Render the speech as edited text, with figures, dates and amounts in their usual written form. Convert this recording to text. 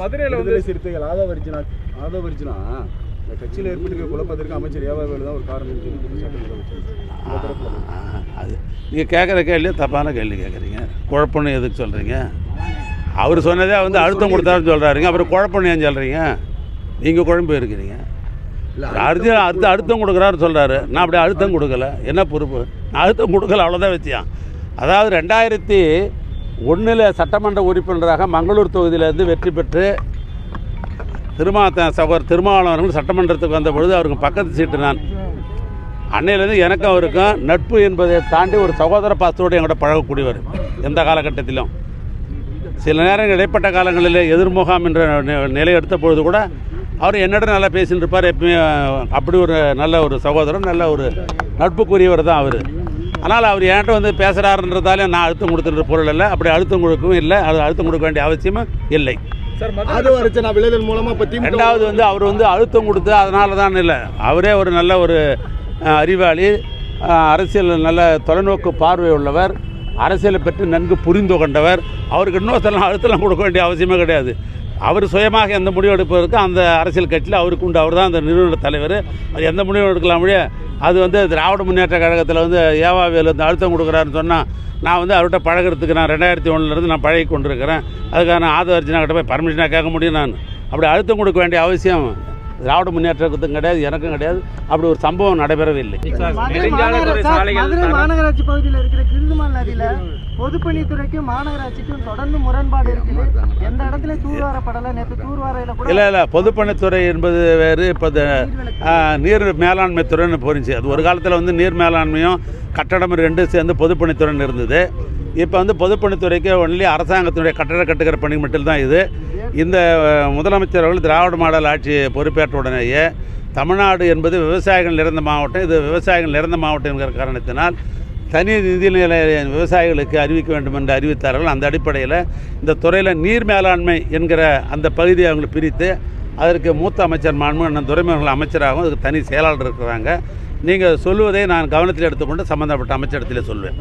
மதுரையில் வந்து சிறுத்தைகள் ஆதவரிச்சுனா இந்த கட்சியில் ஏற்பட்டு குழப்பத்திற்கு அமைச்சர் ஏவாவேலு தான் ஒரு காரணம் அது நீங்கள் கேட்குற கேள்வியே தப்பான கேள்வி கேட்குறீங்க. குழப்பம்னு எதுக்கு சொல்கிறீங்க? அவர் சொன்னதே வந்து அழுத்தம் கொடுத்தாருன்னு சொல்கிறாருங்க. அப்புறம் குழப்பம்னு ஏன் சொல்கிறீங்க? நீங்கள் குழம்பு இருக்கிறீங்க. அழுத்தம் கொடுக்குறாருன்னு சொல்கிறாரு. நான் அப்படியே அழுத்தம் கொடுக்கல. என்ன பொறுப்பு? நான் அழுத்தம் கொடுக்கல, அவ்வளோதான் வச்சியான். அதாவது 2001 சட்டமன்ற உறுப்பினராக மங்களூர் தொகுதியிலேருந்து வெற்றி பெற்று திருமாவளவர்கள் சட்டமன்றத்துக்கு வந்த பொழுது அவருக்கு பக்கத்து சீட்டு நான். அன்னையிலேருந்து எனக்கும் அவருக்கும் நட்பு என்பதை தாண்டி ஒரு சகோதர பாசத்தோடு என்கிட்ட பழகக்கூடியவர் எந்த காலகட்டத்திலும். சில நேரங்கள் இடைப்பட்ட காலங்களில் எதிர்முகாம் என்ற நிலை எடுத்த பொழுது கூட அவர் என்னிடம் நல்லா பேசிட்டு இருப்பார். எப்பவுமே அப்படி ஒரு நல்ல ஒரு சகோதரன், நல்ல ஒரு நட்புக்குரியவர் தான் அவர். ஆனால் அவர் என்கிட்ட வந்து பேசுகிறாருன்றதாலே நான் அழுத்தம் கொடுத்துன்ற பொருள் இல்லை. அப்படி அழுத்தம் கொடுக்கவும் இல்லை, அது அழுத்தம் கொடுக்க வேண்டிய அவசியமும் இல்லை. ரெண்டாவது வந்து அவர் வந்து அழுத்தம் கொடுத்து அதனால தான் இல்லை, அவரே ஒரு நல்ல ஒரு அறிவாளி, அரசியல் நல்ல தொலைநோக்கு பார்வை உள்ளவர், அரசியலை பற்றி நன்கு புரிந்து கொண்டவர். அவருக்கு இன்னொருத்தெல்லாம் அழுத்தம் கொடுக்க வேண்டிய அவசியமே கிடையாது. அவர் சுயமாக எந்த முடிவு எடுப்பதற்கு அந்த அரசியல் கட்சியில் அவருக்கு உண்டு. அவர் தான் அந்த நிறுவன தலைவர். அது எந்த முடிவும் எடுக்கலாம் முடிய. அது வந்து திராவிட முன்னேற்ற கழகத்தில் வந்து ஏவாவேலு வந்து அழுத்தம் கொடுக்குறாருன்னு சொன்னால் நான் வந்து அவர்கிட்ட பழகிறதுக்கு நான் 2001 நான் பழகி கொண்டிருக்கிறேன். அதுக்காக நான் ஆதவர்ஜினா கிட்ட போய் பர்மிஷனாக கேட்க முடியும். நான் அப்படி அழுத்தம் கொடுக்க வேண்டிய அவசியம் திராவிட முன்னேற்றத்துக்கும் கிடையாது, எனக்கும் கிடையாது. அப்படி ஒரு சம்பவம் நடைபெறவில்லை. மாநகராட்சி பகுதியில் இருக்கிற கிருந்துமால் நதியில் பொதுப்பணித்துறைக்கும் மாநகராட்சிக்கும் தொடர்ந்து முரண்பாடு இருக்குது. எந்த இடத்துல தூர்வாரப்படலை. நேற்று தூர்வாரையில் கூட இல்லை பொதுப்பணித்துறை என்பது வேறு. இப்போ நீர் மேலாண்மை துறைன்னு போரிச்சு. அது ஒரு காலத்தில் வந்து நீர் மேலாண்மையும் கட்டடமும் ரெண்டும் சேர்ந்து பொதுப்பணித்துறைன்னு இருந்தது. இப்போ வந்து பொதுப்பணித்துறைக்கு ஒன்லி அரசாங்கத்தினுடைய கட்டட கட்டுகிற பணி மட்டும்தான் இது. இந்த முதலமைச்சர் அவர்கள் திராவிட மாடல் ஆட்சி பொறுப்பேற்ற உடனேயே தமிழ்நாடு என்பது விவசாயிகள் நிறைந்த மாவட்டம், இது விவசாயிகள் நிறைந்த மாவட்டம் என்கிற காரணத்தினால் தனி நிதிநிலை விவசாயிகளுக்கு அறிவிக்க வேண்டும் என்று அறிவித்தார்கள். அந்த அடிப்படையில் இந்த துறையில் நீர் மேலாண்மை என்கிற அந்த பகுதியை அவங்களை பிரித்து அதற்கு மூத்த அமைச்சர் மாண்பு அண்ணன் துரைமுருகன் அமைச்சராகவும் அதுக்கு தனி செயலாளர் இருக்கிறாங்க. நீங்கள் சொல்லுவதை நான் கவனத்தில் எடுத்துக்கொண்டு சம்பந்தப்பட்ட அமைச்சரிடத்தில் சொல்வேன்.